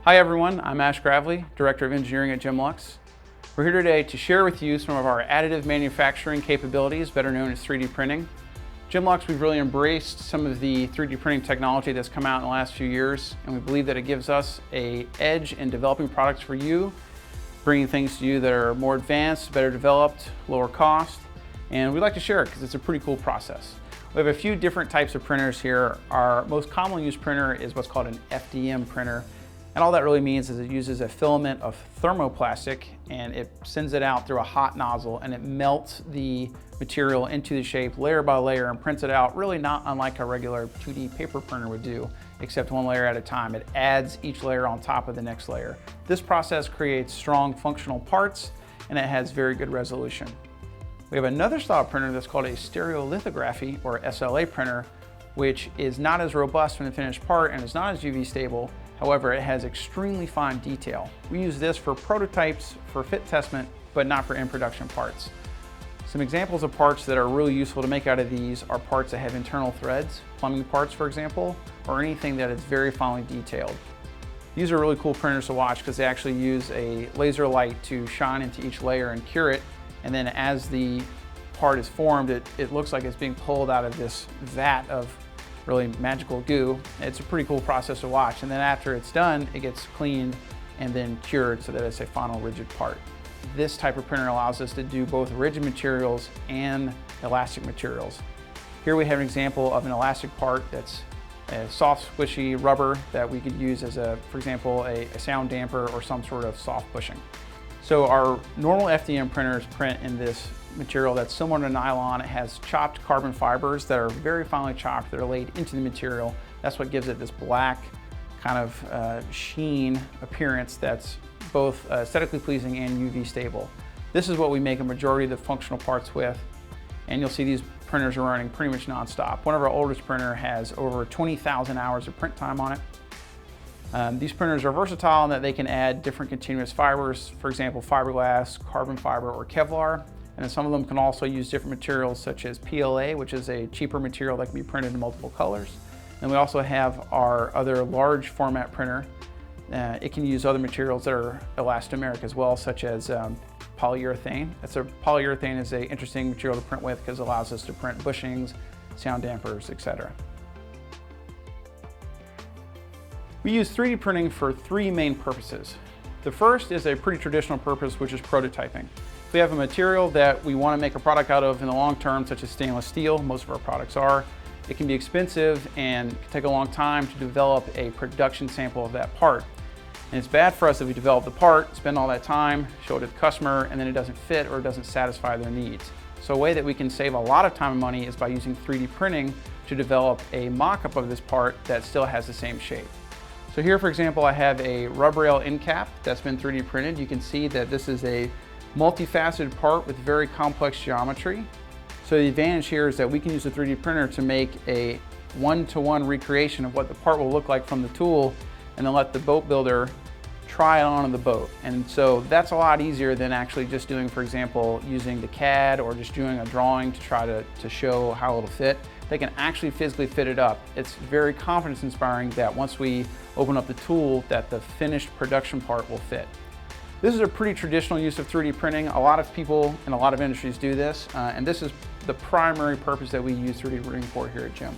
Hi everyone, I'm Ash Gravely, Director of Engineering at Gemlux. We're here today to share with you some of our additive manufacturing capabilities, better known as 3D printing. Gemlux, we've really embraced some of the 3D printing technology that's come out in the last few years, and we believe that it gives us an edge in developing products for you, bringing things to you that are more advanced, better developed, lower cost, and we'd like to share it because it's a pretty cool process. We have a few different types of printers here. Our most commonly used printer is what's called an FDM printer. And all that really means is it uses a filament of thermoplastic and it sends it out through a hot nozzle and it melts the material into the shape layer by layer and prints it out, really not unlike a regular 2D paper printer would do, except one layer at a time. It adds each layer on top of the next layer. This process creates strong functional parts and it has very good resolution. We have another style printer that's called a stereolithography or SLA printer, which is not as robust when the finished part and is not as UV stable. However, it has extremely fine detail. We use this for prototypes, for fit testment, but not for in-production parts. Some examples of parts that are really useful to make out of these are parts that have internal threads, plumbing parts for example, or anything that is very finely detailed. These are really cool printers to watch because they actually use a laser light to shine into each layer and cure it, and then as the part is formed, it looks like it's being pulled out of this vat of really magical goo. It's a pretty cool process to watch, and then after it's done, it gets cleaned and then cured so that it's a final rigid part. This type of printer allows us to do both rigid materials and elastic materials. Here we have an example of an elastic part that's a soft squishy rubber that we could use as for example, a sound damper or some sort of soft bushing. So our normal FDM printers print in this material that's similar to nylon. It has chopped carbon fibers that are very finely chopped that are laid into the material. That's what gives it this black kind of sheen appearance that's both aesthetically pleasing and UV stable. This is what we make a majority of the functional parts with, and you'll see these printers are running pretty much non-stop. One of our oldest printers has over 20,000 hours of print time on it. These printers are versatile in that they can add different continuous fibers, for example, fiberglass, carbon fiber, or Kevlar. And some of them can also use different materials such as PLA, which is a cheaper material that can be printed in multiple colors. And we also have our other large format printer. It can use other materials that are elastomeric as well, such as polyurethane. Polyurethane is an interesting material to print with because it allows us to print bushings, sound dampers, etc. We use 3D printing for three main purposes. The first is a pretty traditional purpose, which is prototyping. If we have a material that we want to make a product out of in the long term, such as stainless steel, most of our products are, it can be expensive and can take a long time to develop a production sample of that part. And it's bad for us if we develop the part, spend all that time, show it to the customer, and then it doesn't fit or it doesn't satisfy their needs. So a way that we can save a lot of time and money is by using 3D printing to develop a mock-up of this part that still has the same shape. So here, for example, I have a rub rail end cap that's been 3D printed. You can see that this is a multifaceted part with very complex geometry. So the advantage here is that we can use a 3D printer to make a one-to-one recreation of what the part will look like from the tool and then let the boat builder try it on the boat. And so that's a lot easier than actually just doing, for example, using the CAD or just doing a drawing to try to show how it'll fit. They can actually physically fit it up. It's very confidence inspiring that once we open up the tool that the finished production part will fit. This is a pretty traditional use of 3D printing. A lot of people in a lot of industries do this, and this is the primary purpose that we use 3D printing for here at Gem.